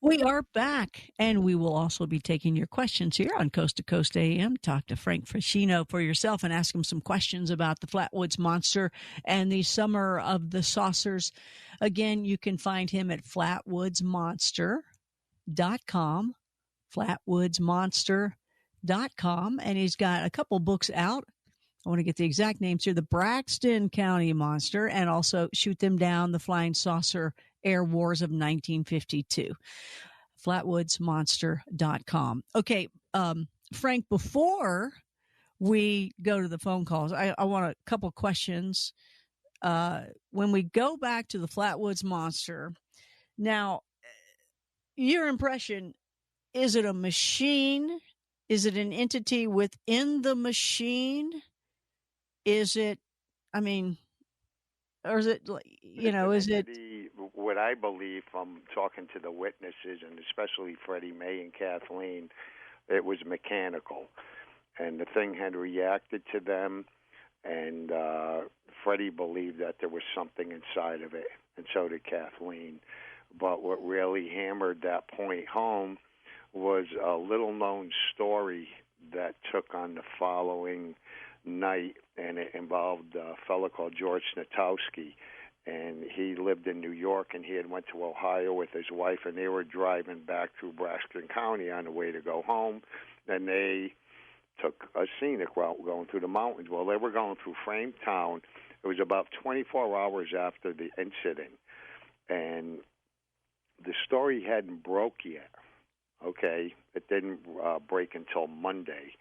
We are back, and we will also be taking your questions here on Coast to Coast AM. Talk to Frank Feschino for yourself and ask him some questions about the Flatwoods Monster and the Summer of the Saucers. Again, you can find him at flatwoodsmonster.com, flatwoodsmonster.com, and he's got a couple books out. I want to get the exact names here. The Braxton County Monster, and also Shoot Them Down, the Flying Saucer Air Wars of 1952. Flatwoodsmonster.com. Okay, Frank, before we go to the phone calls, I want a couple questions. When we go back to the Flatwoods Monster, now, your impression, is it a machine? Is it an entity within the machine? Is it, I mean, or is it, is it? What I believe from talking to the witnesses, and especially Freddie Mae and Kathleen, it was mechanical. And the thing had reacted to them, and Freddie believed that there was something inside of it, and so did Kathleen. But what really hammered that point home was a little-known story that took on the following night, and it involved a fellow called George Snatowski, and he lived in New York, and he had went to Ohio with his wife, and they were driving back through Braxton County on the way to go home, and they took a scenic route going through the mountains. Well, they were going through Frametown. It was about 24 hours after the incident, and the story hadn't broke yet, okay? It didn't break until Monday.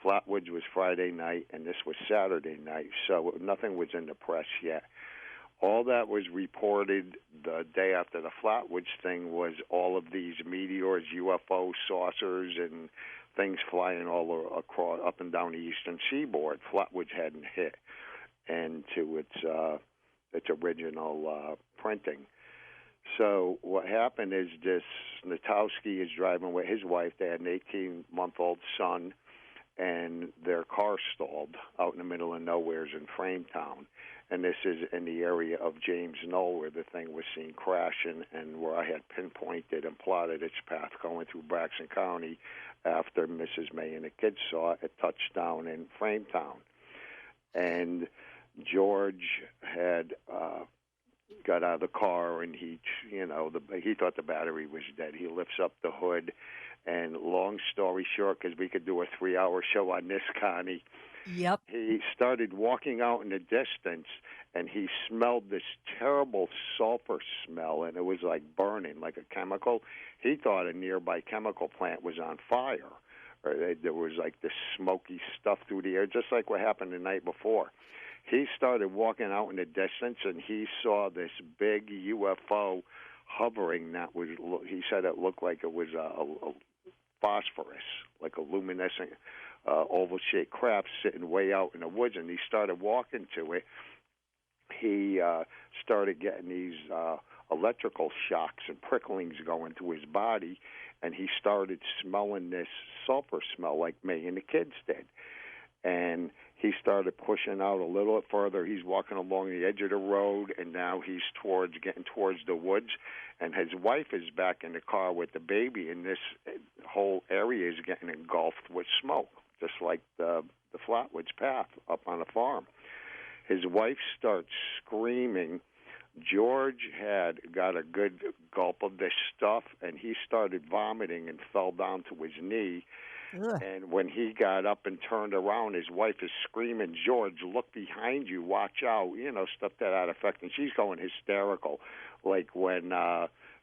Flatwoods was Friday night, and this was Saturday night, so nothing was in the press yet. All that was reported the day after the Flatwoods thing was all of these meteors, UFO saucers, and things flying all across, up and down the eastern seaboard. Flatwoods hadn't hit into its original printing. So what happened is this Snatowski is driving with his wife. They had an 18-month-old son, and their car stalled out in the middle of nowheres in Frametown. And this is in the area of James Knoll where the thing was seen crashing, and where I had pinpointed and plotted its path going through Braxton County after Mrs. May and the kids saw it at touchdown in Frametown. And George had got out of the car, and he thought the battery was dead. He lifts up the hood, and long story short, because we could do a 3-hour show on this, Connie, Yep. he started walking out in the distance, and he smelled this terrible sulfur smell, and it was like burning, like a chemical. He thought a nearby chemical plant was on fire. Or there was like this smoky stuff through the air, just like what happened the night before. He started walking out in the distance, and he saw this big UFO hovering. He said it looked like it was a phosphorus, like a luminescent oval-shaped craft sitting way out in the woods, and he started walking to it. He started getting these electrical shocks and pricklings going through his body, and he started smelling this sulfur smell like May and the kids did. And he started pushing out a little further. He's walking along the edge of the road, and now he's getting towards the woods. And his wife is back in the car with the baby, and this whole area is getting engulfed with smoke, just like the Flatwoods path up on the farm. His wife starts screaming. George had got a good gulp of this stuff, and he started vomiting and fell down to his knee. Ugh. And when he got up and turned around, his wife is screaming, "George, look behind you, watch out," stuff to that effect. And she's going hysterical, like when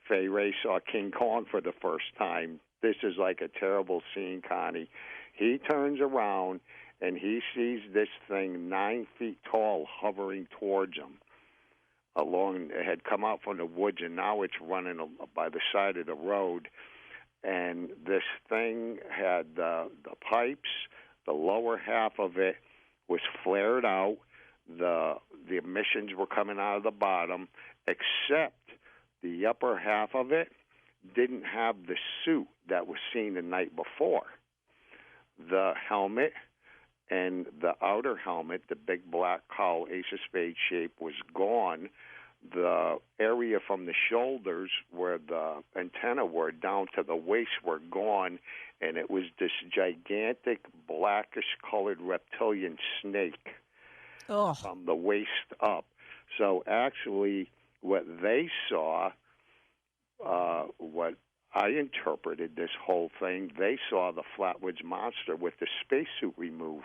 Fay Ray saw King Kong for the first time. This is like a terrible scene, Connie. He turns around, and he sees this thing 9 feet tall hovering towards him. It had come out from the woods, and now it's running by the side of the road. And this thing had the pipes. The lower half of it was flared out. The emissions were coming out of the bottom, except the upper half of it didn't have the suit that was seen the night before. The helmet and the outer helmet, the big black cowl ace of spades shape, was gone. the area from the shoulders where the antenna were down to the waist were gone, and it was this gigantic blackish-colored reptilian snake from the waist up. So actually, what they saw, what I interpreted this whole thing, they saw the Flatwoods Monster with the spacesuit removed.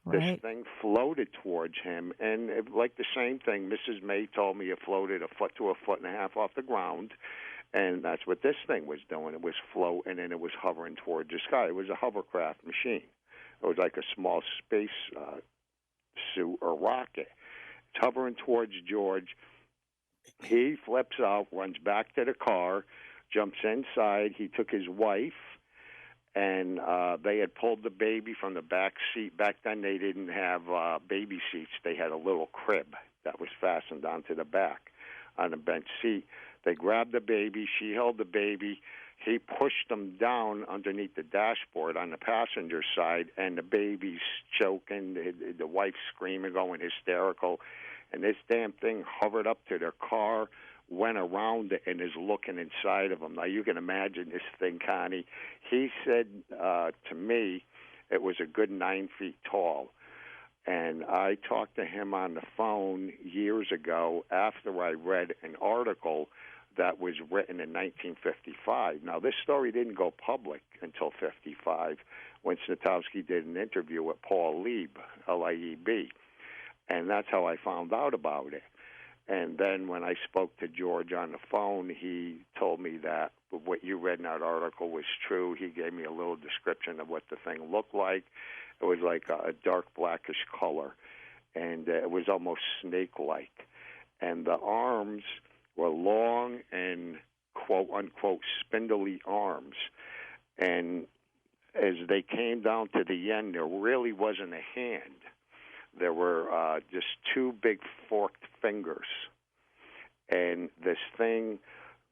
Right. This thing floated towards him, and like the same thing, Mrs. May told me it floated a foot to a foot and a half off the ground, and that's what this thing was doing. It was floating, and it was hovering towards the sky. It was a hovercraft machine. It was like a small space suit or rocket. It's hovering towards George. He flips out, runs back to the car, jumps inside. He took his wife, and they had pulled the baby from the back seat. Back then, they didn't have baby seats. They had a little crib that was fastened onto the back on the bench seat. They grabbed the baby. She held the baby. He pushed them down underneath the dashboard on the passenger side, and the baby's choking, the wife screaming, going hysterical. And this damn thing hovered up to their car, went around it, and is looking inside of them. Now, you can imagine this thing, Connie. He said to me it was a good 9 feet tall. And I talked to him on the phone years ago after I read an article that was written in 1955. Now, this story didn't go public until 55 when Snitowski did an interview with Paul Lieb, L-I-E-B. And that's how I found out about it. And then when I spoke to George on the phone, he told me that what you read in that article was true. He gave me a little description of what the thing looked like. It was like a dark blackish color, and it was almost snake-like. And the arms were long and quote-unquote spindly arms. And as they came down to the end, there really wasn't a hand. There were just two big forked fingers. And this thing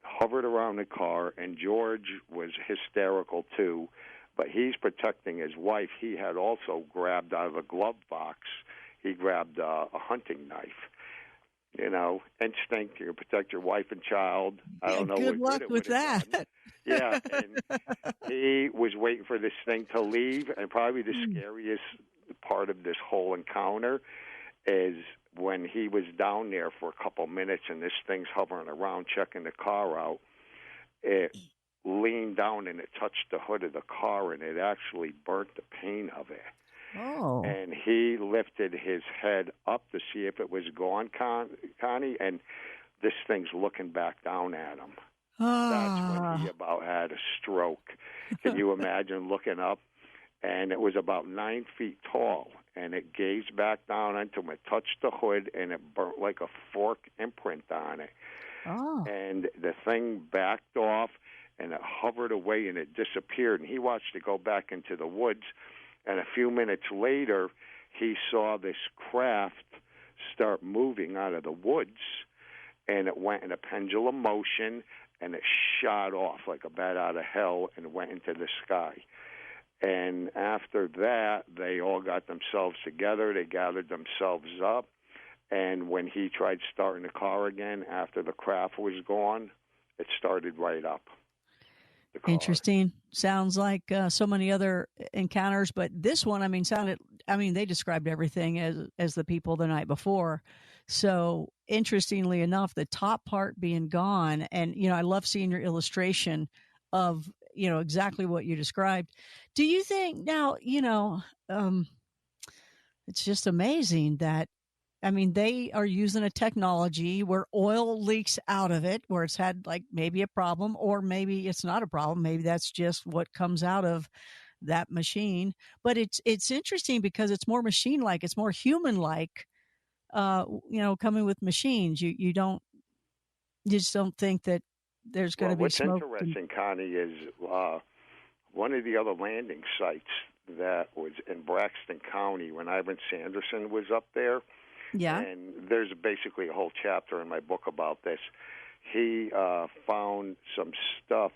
hovered around the car, and George was hysterical too, but he's protecting his wife. He had also grabbed out of a glove box, he grabbed a hunting knife. You know, instinct, you protect your wife and child. I don't know good what luck good it with that. done. Yeah, and he was waiting for this thing to leave, and probably the scariest part of this whole encounter is when he was down there for a couple minutes and this thing's hovering around checking the car out. It leaned down and it touched the hood of the car, and it actually burnt the paint of it. Oh. And he lifted his head up to see if it was gone, Connie, and this thing's looking back down at him. That's when he about had a stroke. Can you imagine looking up? And it was about 9 feet tall, and it gazed back down into him. It touched the hood, and it burnt like a fork imprint on it. Oh. And the thing backed off, and it hovered away, and it disappeared. And he watched it go back into the woods, and a few minutes later, he saw this craft start moving out of the woods, and it went in a pendulum motion, and it shot off like a bat out of hell and went into the sky. And after that, they all got themselves together. They gathered themselves up. And when he tried starting the car again after the craft was gone, it started right up. Interesting. Sounds like so many other encounters, but this one, they described everything as the people the night before. So interestingly enough, the top part being gone, and, I love seeing your illustration of, exactly what you described. Do you think now, it's just amazing that, they are using a technology where oil leaks out of it, where it's had like maybe a problem, or maybe it's not a problem. Maybe that's just what comes out of that machine. But it's interesting because it's more machine-like, it's more human-like, coming with machines. You just don't think that there's going to be smoke. What's interesting, Connie, is one of the other landing sites that was in Braxton County when Ivan Sanderson was up there. Yeah. And there's basically a whole chapter in my book about this. He found some stuff,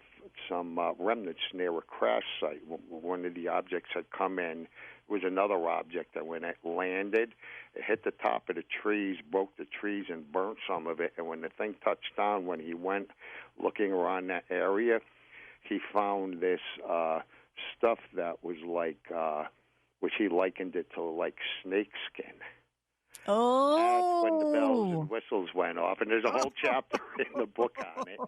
some remnants near a crash site. One of the objects had come in was another object that when it landed, it hit the top of the trees, broke the trees, and burnt some of it. And when the thing touched down, when he went looking around that area, he found this stuff that was like, which he likened it to like snake skin. Oh. That's when the bells and whistles went off. And there's a whole chapter in the book on it.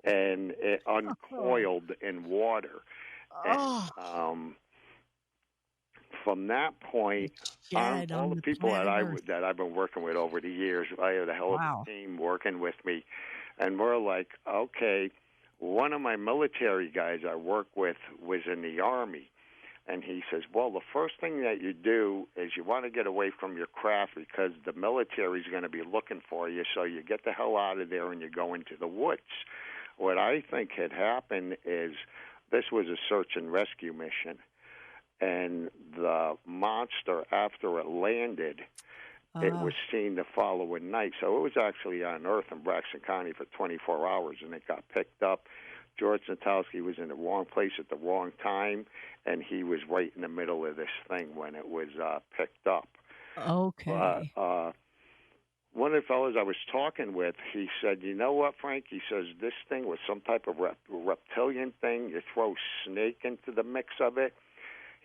And it uncoiled in water. Oh. And, from that point, all the people that I've been working with over the years, I had a hell of a team working with me, and we're like, okay, one of my military guys I work with was in the Army, and he says, well, the first thing that you do is you want to get away from your craft because the military is going to be looking for you, so you get the hell out of there and you go into the woods. What I think had happened is this was a search and rescue mission. And the monster, after it landed, it was seen the following night. So it was actually on Earth in Braxton County for 24 hours, and it got picked up. George Natowski was in the wrong place at the wrong time, and he was right in the middle of this thing when it was picked up. Okay. One of the fellows I was talking with, he said, you know what, Frank? He says, this thing was some type of reptilian thing. You throw snake into the mix of it.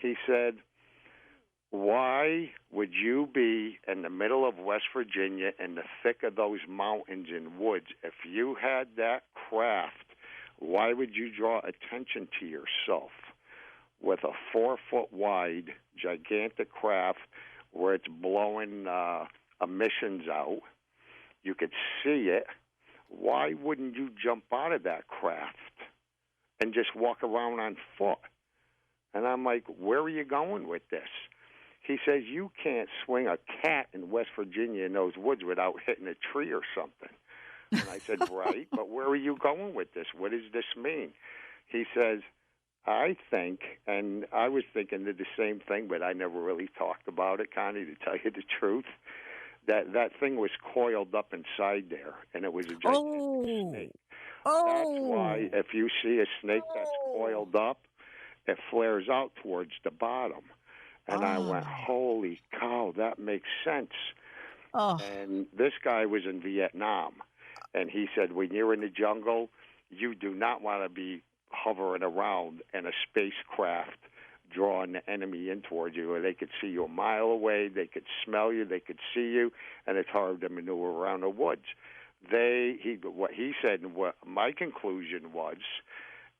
He said, why would you be in the middle of West Virginia in the thick of those mountains and woods? If you had that craft, why would you draw attention to yourself with a 4-foot wide, gigantic craft where it's blowing emissions out? You could see it. Why wouldn't you jump out of that craft and just walk around on foot? And I'm like, where are you going with this? He says, you can't swing a cat in West Virginia in those woods without hitting a tree or something. And I said, right, but where are you going with this? What does this mean? He says, I think, and I was thinking the same thing, but I never really talked about it, Connie, to tell you the truth, that thing was coiled up inside there, and it was a gigantic snake. That's why if you see a snake that's coiled up, it flares out towards the bottom. And I went, holy cow, that makes sense. And this guy was in Vietnam. And he said, when you're in the jungle, you do not want to be hovering around in a spacecraft drawing the enemy in towards you, where they could see you a mile away, they could smell you, they could see you, and it's hard to maneuver around the woods. What he said, and what my conclusion was,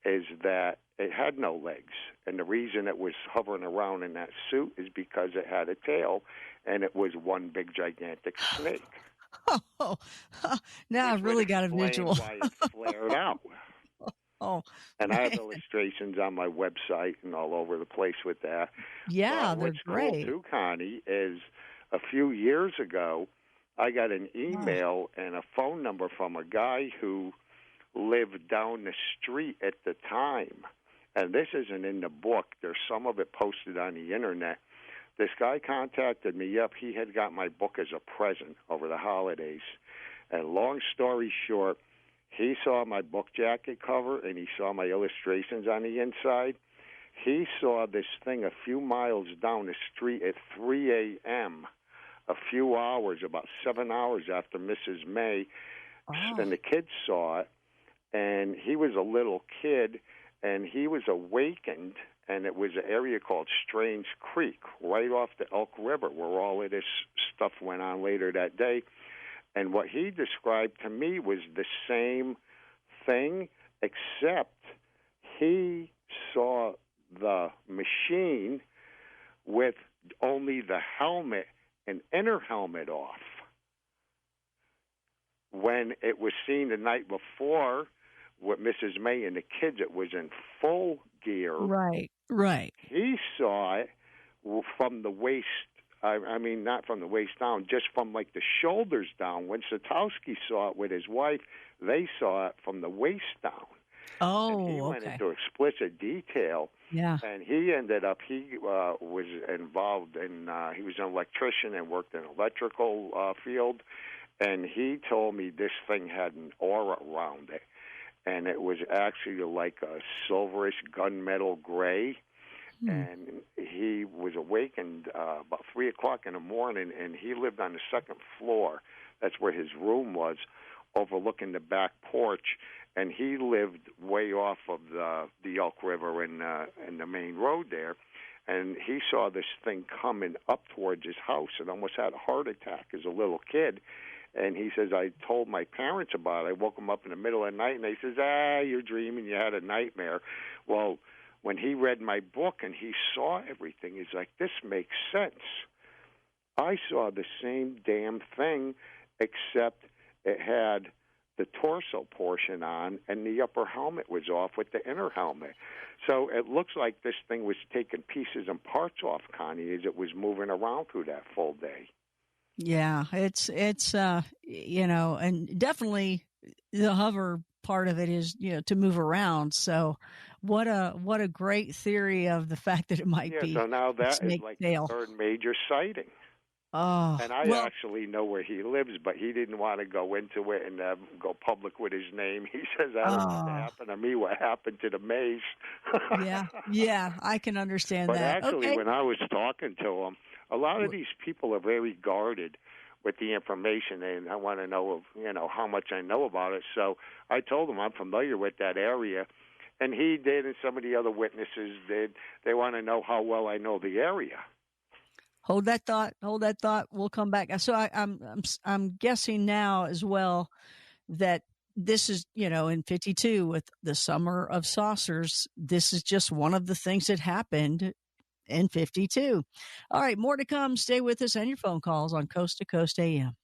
is that it had no legs. And the reason it was hovering around in that suit is because it had a tail, and it was one big, gigantic snake. Oh, now I've really got a visual. Why it flared out. And I have illustrations on my website and all over the place with that. Yeah, they're great. What's cool, too, Connie, is a few years ago, I got an email and a phone number from a guy who lived down the street at the time. And this isn't in the book. There's some of it posted on the Internet. This guy contacted me up. He had got my book as a present over the holidays. And long story short, he saw my book jacket cover and he saw my illustrations on the inside. He saw this thing a few miles down the street at 3 a.m., a few hours, about 7 hours after Mrs. May. And the kids saw it. And he was a little kid, and he was awakened, and it was an area called Strange Creek, right off the Elk River, where all of this stuff went on later that day. And what he described to me was the same thing, except he saw the machine with only the helmet and inner helmet off. When it was seen the night before with Mrs. May and the kids, it was in full gear. Right. He saw it from the waist, I mean, not from the waist down, just from like the shoulders down. When Satowski saw it with his wife, they saw it from the waist down. And he went into explicit detail. Yeah. And he ended up, he was involved in, he was an electrician and worked in electrical field. And he told me this thing had an aura around it. And it was actually like a silverish gunmetal gray. And he was awakened about 3 o'clock in the morning, and he lived on the second floor. That's where his room was, overlooking the back porch. And he lived way off of the Elk River and the main road there. And he saw this thing coming up towards his house and almost had a heart attack as a little kid. And he says, I told my parents about it. I woke them up in the middle of the night, and they says, you're dreaming. You had a nightmare. Well, when he read my book and he saw everything, he's like, this makes sense. I saw the same damn thing, except it had the torso portion on and the upper helmet was off with the inner helmet. So it looks like this thing was taking pieces and parts off, Connie, as it was moving around through that full day. Yeah, it's and definitely the hover part of it is, to move around. So what a great theory of the fact that it might be. So now that is like the third major sighting. Oh, and I actually know where he lives, but he didn't want to go into it and go public with his name. He says, I don't want to happen to me what happened to the maze. Yeah, I can understand that. But actually, when I was talking to him, a lot of these people are very guarded with the information, and I want to know, how much I know about it. So I told him I'm familiar with that area, and he did, and some of the other witnesses did. They want to know how well I know the area. Hold that thought. We'll come back. So I'm guessing now as well that this is, in 52 with the Summer of Saucers, this is just one of the things that happened in 52. All right, more to come. Stay with us and your phone calls on Coast to Coast AM.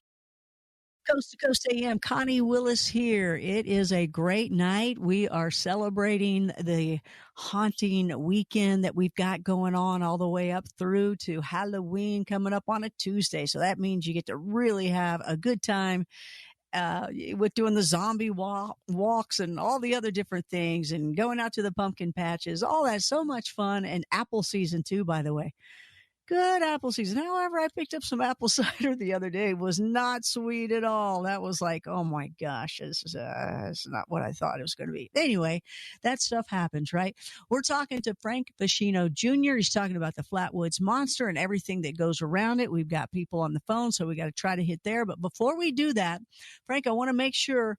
Coast to Coast AM, Connie Willis here. It is a great night. We are celebrating the haunting weekend that we've got going on all the way up through to Halloween coming up on a Tuesday. So that means you get to really have a good time with doing the zombie walks and all the other different things and going out to the pumpkin patches. All that, so much fun. And apple season too, by the way. Good apple season. However, I picked up some apple cider the other day. It was not sweet at all. That was like, oh my gosh, this is not what I thought it was going to be. Anyway, that stuff happens, right? We're talking to Frank Feschino Jr. He's talking about the Flatwoods Monster and everything that goes around it. We've got people on the phone, so we got to try to hit there. But before we do that, Frank, I want to make sure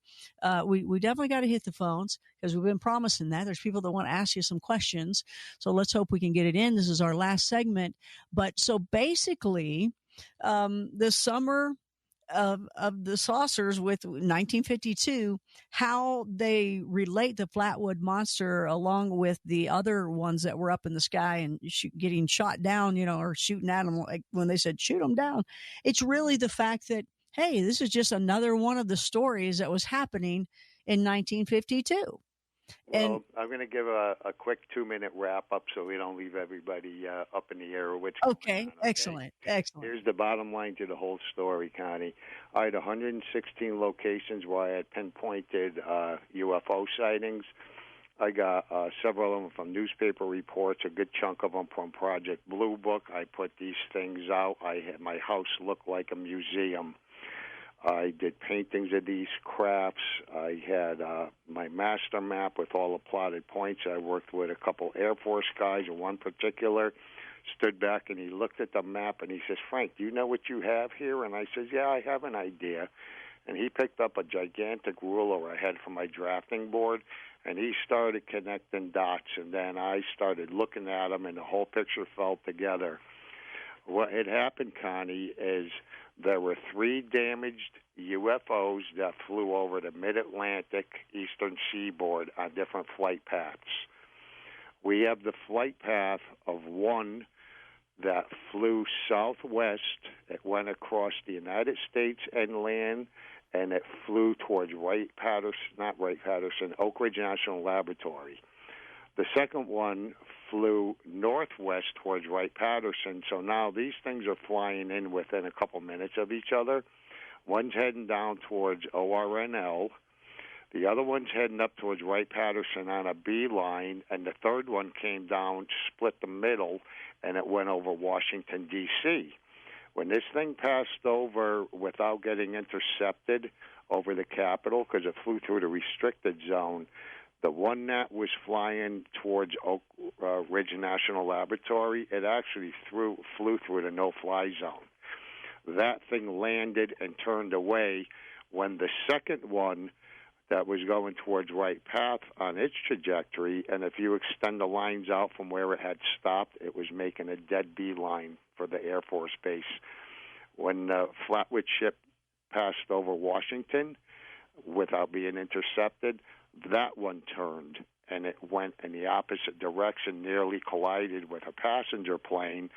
we definitely got to hit the phones because we've been promising that. There's people that want to ask you some questions. So let's hope we can get it in. This is our last segment. But so basically, the Summer of the Saucers with 1952, how they relate the Flatwood Monster along with the other ones that were up in the sky and getting shot down, or shooting at them, like when they said, shoot them down. It's really the fact that, hey, this is just another one of the stories that was happening in 1952. Well, I'm going to give a quick 2-minute wrap-up so we don't leave everybody up in the air. Okay, excellent. Here's the bottom line to the whole story, Connie. I had 116 locations where I had pinpointed UFO sightings. I got several of them from newspaper reports, a good chunk of them from Project Blue Book. I put these things out. I had my house look like a museum. I did paintings of these crafts. I had my master map with all the plotted points. I worked with a couple Air Force guys, and one particular stood back and he looked at the map and he says, Frank, do you know what you have here? And I says, yeah, I have an idea. And he picked up a gigantic ruler I had for my drafting board, and he started connecting dots, and then I started looking at them, and the whole picture fell together. What had happened, Connie, is there were 3 damaged UFOs that flew over the mid-Atlantic eastern seaboard on different flight paths. We have the flight path of one that flew southwest. It went across the United States inland, and it flew towards Oak Ridge National Laboratory. The second one flew northwest towards Wright-Patterson, so now these things are flying in within a couple minutes of each other. One's heading down towards ORNL. The other one's heading up towards Wright-Patterson on a beeline, and the third one came down, split the middle, and it went over Washington, D.C. When this thing passed over without getting intercepted over the Capitol, because it flew through the restricted zone, The one that was flying towards Oak Ridge National Laboratory, it actually flew through the no-fly zone. That thing landed and turned away when the second one that was going towards Right Path on its trajectory, and if you extend the lines out from where it had stopped, it was making a dead beeline for the Air Force Base. When the Flatwoods ship passed over Washington without being intercepted, that one turned, and it went in the opposite direction, nearly collided with a passenger plane,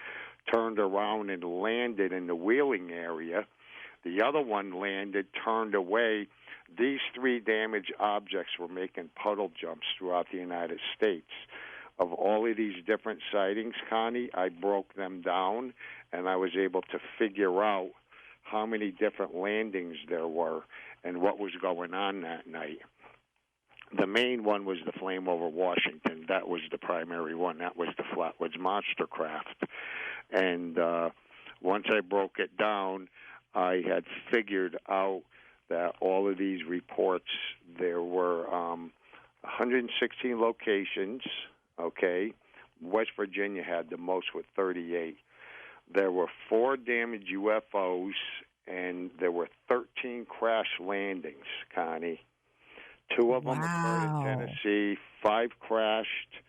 turned around and landed in the Wheeling area. The other one landed, turned away. These three damaged objects were making puddle jumps throughout the United States. Of all of these different sightings, Connie, I broke them down, and I was able to figure out how many different landings there were and what was going on that night. The main one was the flame over Washington. That was the primary one. That was the Flatwoods Monster craft. And once I broke it down, I had figured out that all of these reports, there were 116 locations, okay? West Virginia had the most with 38. There were 4 damaged UFOs, and there were 13 crash landings, Connie. 2 of them occurred in Tennessee, 5 crashed.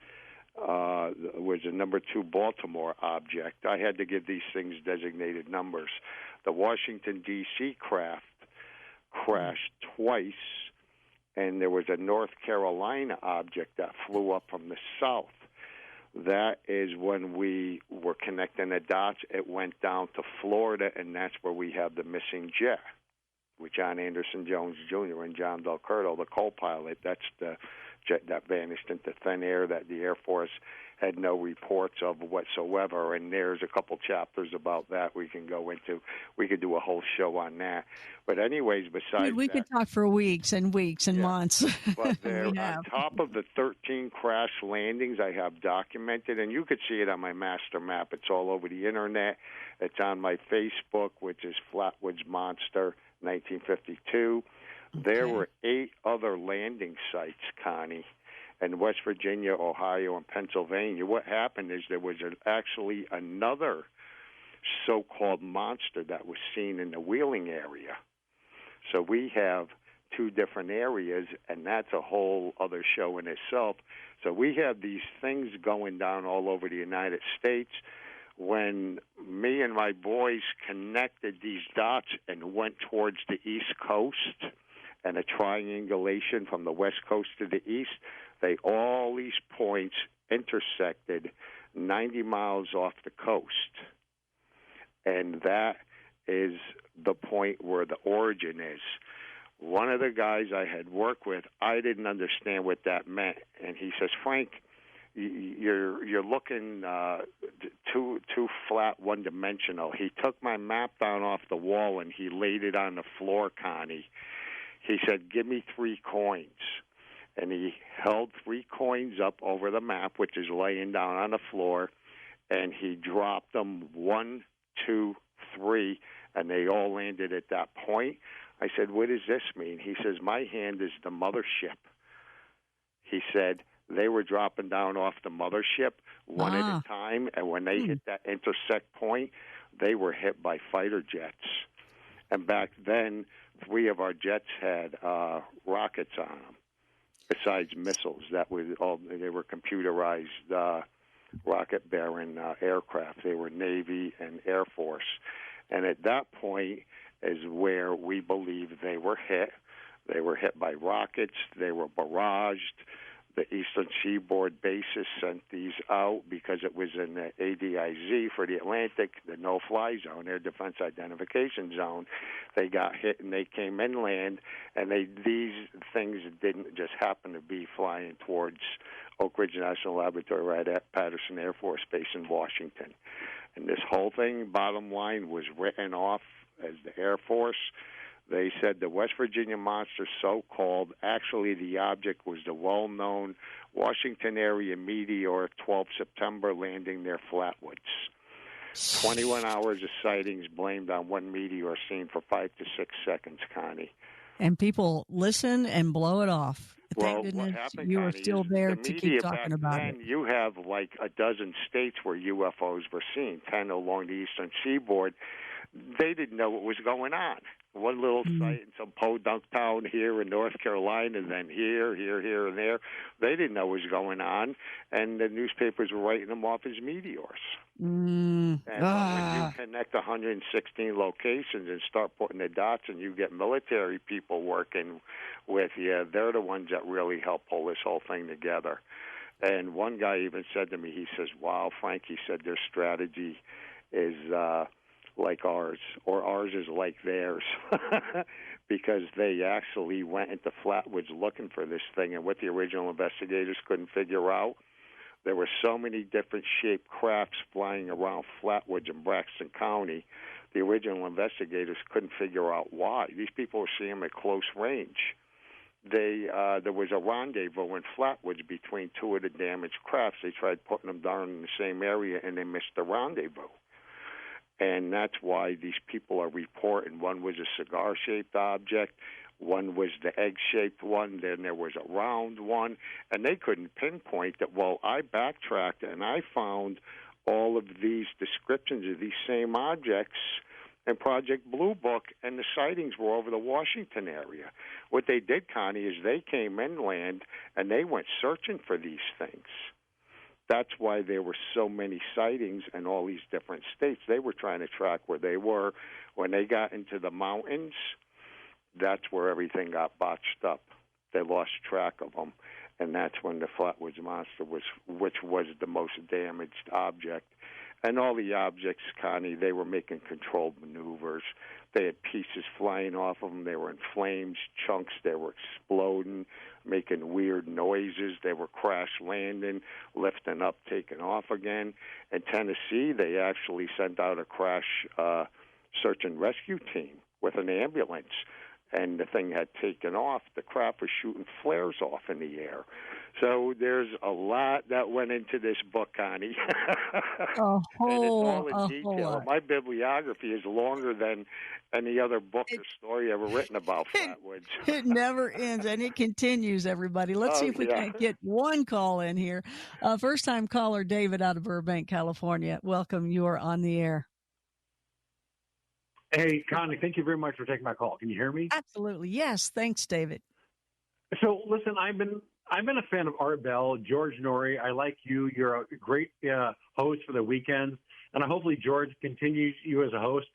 Was a number 2 Baltimore object. I had to give these things designated numbers. The Washington, D.C. craft crashed twice, and there was a North Carolina object that flew up from the south. That is when we were connecting the dots. It went down to Florida, and that's where we have the missing jet with John Anderson Jones Jr. and John Del Curto, the co-pilot. That's the jet that vanished into thin air that the Air Force had no reports of whatsoever, and there's a couple chapters about that we can go into. We could do a whole show on that. But anyways, besides we could talk for weeks and months. But there, on top of the 13 crash landings I have documented, and you could see it on my master map. It's all over the Internet. It's on my Facebook, which is Flatwoods Monster 1952. Okay. There were 8 other landing sites, Connie, in West Virginia, Ohio, and Pennsylvania. What happened is there was actually another so-called monster that was seen in the Wheeling area. So we have 2 different areas, and that's a whole other show in itself. So we have these things going down all over the United States. When me and my boys connected these dots and went towards the East Coast and a triangulation from the West Coast to the East, all these points intersected 90 miles off the coast. And that is the point where the origin is. One of the guys I had worked with, I didn't understand what that meant. And he says, Frank, you're looking too flat, one-dimensional. He took my map down off the wall and he laid it on the floor, Connie. He said, give me 3 coins. And he held 3 coins up over the map, which is laying down on the floor, and he dropped them 1, 2, 3, and they all landed at that point. I said, what does this mean? He says, my hand is the mothership. He said, they were dropping down off the mothership one at a time, and when they hit that intersect point, they were hit by fighter jets. And back then, 3 of our jets had rockets on them. Besides missiles, they were computerized rocket-bearing aircraft. They were Navy and Air Force. And at that point is where we believe they were hit. They were hit by rockets. They were barraged. The Eastern Seaboard bases sent these out because it was in the ADIZ for the Atlantic, the no-fly zone, air defense identification zone. They got hit and they came inland, and these things didn't just happen to be flying towards Oak Ridge National Laboratory right at Patterson Air Force Base in Washington. And this whole thing, bottom line, was written off as the Air Force. They said the West Virginia Monster, so-called, actually the object was the well-known Washington area meteor, 12 September, landing near Flatwoods. 21 hours of sightings blamed on one meteor seen for 5 to 6 seconds, Connie. And people listen and blow it off. Thank Well, what goodness happened, you are Connie, still is there the to keep media back talking about it. then, you have like a dozen states where UFOs were seen, 10 along the eastern seaboard. They didn't know what was going on. One little site in some podunk town here in North Carolina, and then here, and there. They didn't know what was going on, and the newspapers were writing them off as meteors. And when you connect 116 locations and start putting the dots, and you get military people working with you, they're the ones that really help pull this whole thing together. And one guy even said to me, he says, "Wow, Frank," he said, "their strategy is like ours, or ours is like theirs," because they actually went into Flatwoods looking for this thing, and what the original investigators couldn't figure out, there were so many different shaped crafts flying around Flatwoods in Braxton County, the original investigators couldn't figure out why. These people were seeing them at close range. There was a rendezvous in Flatwoods between two of the damaged crafts. They tried putting them down in the same area, and they missed the rendezvous. And that's why these people are reporting. One was a cigar-shaped object, one was the egg-shaped one, then there was a round one, and they couldn't pinpoint that. Well, I backtracked, and I found all of these descriptions of these same objects in Project Blue Book, and the sightings were over the Washington area. What they did, Connie, is they came inland, and they went searching for these things. That's why there were so many sightings in all these different states. They were trying to track where they were. When they got into the mountains, that's where everything got botched up. They lost track of them, and that's when the Flatwoods Monster which was the most damaged object. And all the objects, Connie, they were making controlled maneuvers. They had pieces flying off of them. They were in flames, chunks. They were exploding, making weird noises. They were crash landing, lifting up, taking off again. In Tennessee, they actually sent out a crash search and rescue team with an ambulance, and the thing had taken off. The craft was shooting flares off in the air. So there's a lot that went into this book, Connie. A whole detail. lot. My bibliography is longer than any other book or story ever written about Flatwoods. It never ends, and it continues, everybody. Let's see if we can't get one call in here. First-time caller David out of Burbank, California. Welcome. You are on the air. Hey, Connie, thank you very much for taking my call. Can you hear me? Absolutely. Yes. Thanks, David. So, listen, I've been a fan of Art Bell, George Norrie. I like you. You're a great host for the weekends, and hopefully George continues you as a host.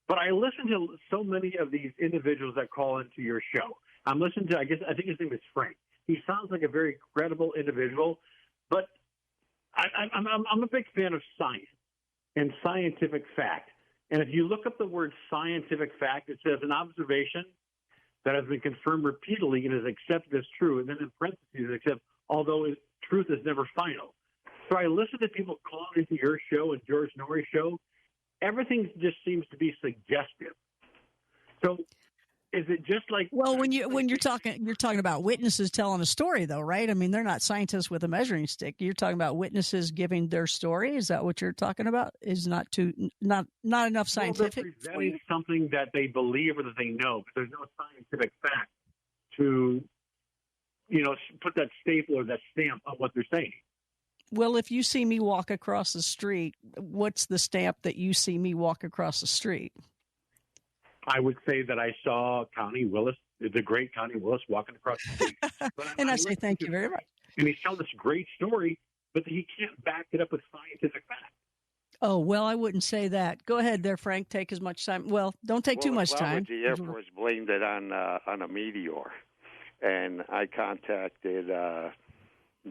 But I listen to so many of these individuals that call into your show. I'm listening to, I think his name is Frank. He sounds like a very credible individual, but I'm a big fan of science and scientific fact. And if you look up the word scientific fact, it says an observation that has been confirmed repeatedly and is accepted as true, and then in parentheses, except although truth is never final. So I listen to people calling into your show and George Norrie's show. Everything just seems to be suggestive. So is it just like? Well, when you're talking about witnesses telling a story, though, right? I mean, they're not scientists with a measuring stick. You're talking about witnesses giving their story. Is that what you're talking about? Is not enough scientific? Well, they're presenting something that they believe or that they know, but there's no scientific fact to, put that staple or that stamp on what they're saying. Well, if you see me walk across the street, what's the stamp that you see me walk across the street? I would say that I saw Connie Willis, the great Connie Willis, walking across the street. And I say thank you very much. And he's telling this great story, but he can't back it up with scientific fact. Oh, well, I wouldn't say that. Go ahead there, Frank. Take as much time. Well, don't take too much time. The Air Force blamed it on a meteor, and I contacted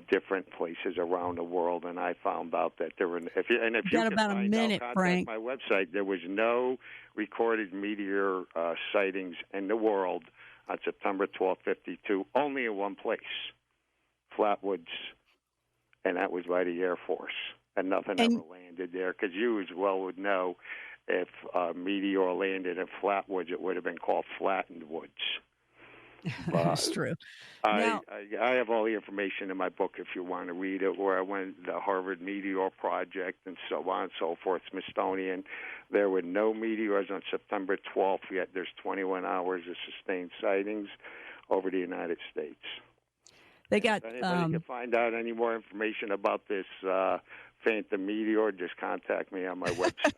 different places around the world, and I found out that there were. If you got about a minute, Frank. My website. There was no recorded meteor sightings in the world on September 12, 1952. Only in one place, Flatwoods, and that was by the Air Force. And nothing ever landed there, because you as well would know, if a meteor landed in Flatwoods, it would have been called Flattened Woods. That's true. I have all the information in my book if you want to read it, where I went the Harvard Meteor Project and so on and so forth, Smithsonian. There were no meteors on September 12th, yet there's 21 hours of sustained sightings over the United States. They got. If anybody can find out any more information about this phantom meteor, just contact me on my website.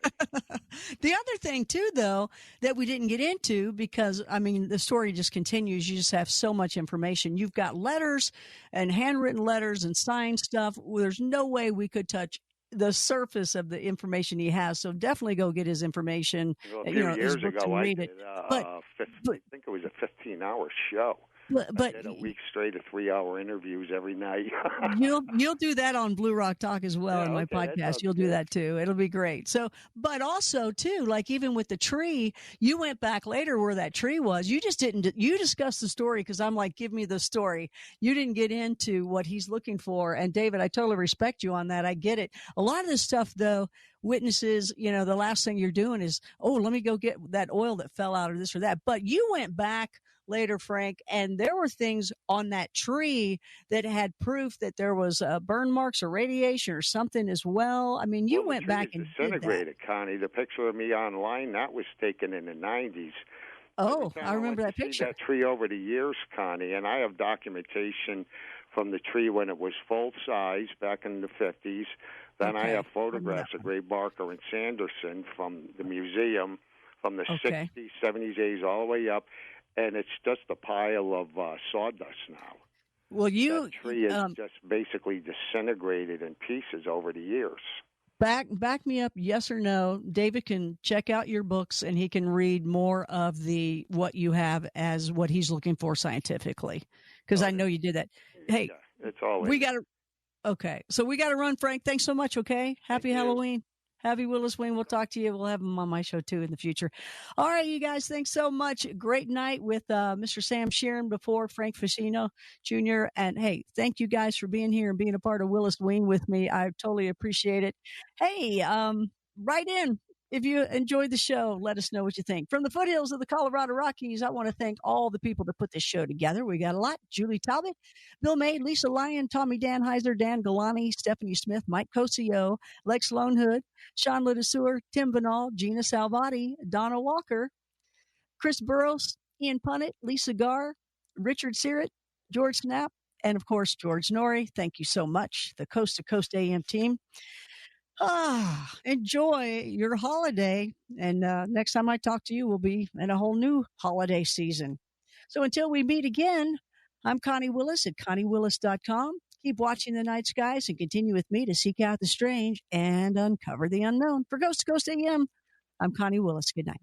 The other thing, too, though, that we didn't get into because, I mean, the story just continues. You just have so much information. You've got letters and handwritten letters and signed stuff. There's no way we could touch the surface of the information he has. So definitely go get his information. Well, a few years ago, I read did, I think it was a 15-hour show. But I did a week straight of 3-hour interviews every night. you'll do that on Blue Rock Talk as well in my podcast. You'll do that too. It'll be great. So, but also too, like even with the tree, you went back later where that tree was. You just didn't. You discussed the story because I'm like, give me the story. You didn't get into what he's looking for. And David, I totally respect you on that. I get it. A lot of this stuff though. Witnesses, you know, the last thing you're doing is, oh, let me go get that oil that fell out or this or that. But you went back later, Frank, and there were things on that tree that had proof that there was burn marks or radiation or something as well. I mean, you went back and disintegrated, Connie. The picture of me online, that was taken in the 90s. Oh, I remember that picture. That tree over the years, Connie, and I have documentation from the tree when it was full size back in the 50s. Then I have photographs of Ray Barker and Sanderson from the museum from the 60s, 70s, 80s, all the way up. And it's just a pile of sawdust now. Well, that tree is just basically disintegrated in pieces over the years. Back me up, yes or no. David can check out your books, and he can read more of what you have as what he's looking for scientifically, because I know you did that. Hey, it's all we got to. Okay, so we got to run, Frank. Thanks so much. Okay, happy Halloween. Happy Willis Wayne. We'll talk to you. We'll have him on my show, too, in the future. All right, you guys, thanks so much. Great night with Mr. Sam Sheeran before Frank Feschino Jr. And, hey, thank you guys for being here and being a part of Willis Wayne with me. I totally appreciate it. Hey, write in. If you enjoyed the show, let us know what you think. From the foothills of the Colorado Rockies, I want to thank all the people that put this show together. We got a lot. Julie Talbot, Bill May, Lisa Lyon, Tommy Danheiser, Dan Galani, Stephanie Smith, Mike Cosio, Lex Lonehood, Sean Ledeseur, Tim Vinall, Gina Salvati, Donna Walker, Chris Burrows, Ian Punnett, Lisa Garr, Richard Searett, George Knapp, and, of course, George Norrie. Thank you so much, the Coast to Coast AM team. Enjoy your holiday. And next time I talk to you, we'll be in a whole new holiday season. So until we meet again, I'm Connie Willis at ConnieWillis.com. Keep watching the night skies and continue with me to seek out the strange and uncover the unknown. For Coast to Coast AM, I'm Connie Willis. Good night.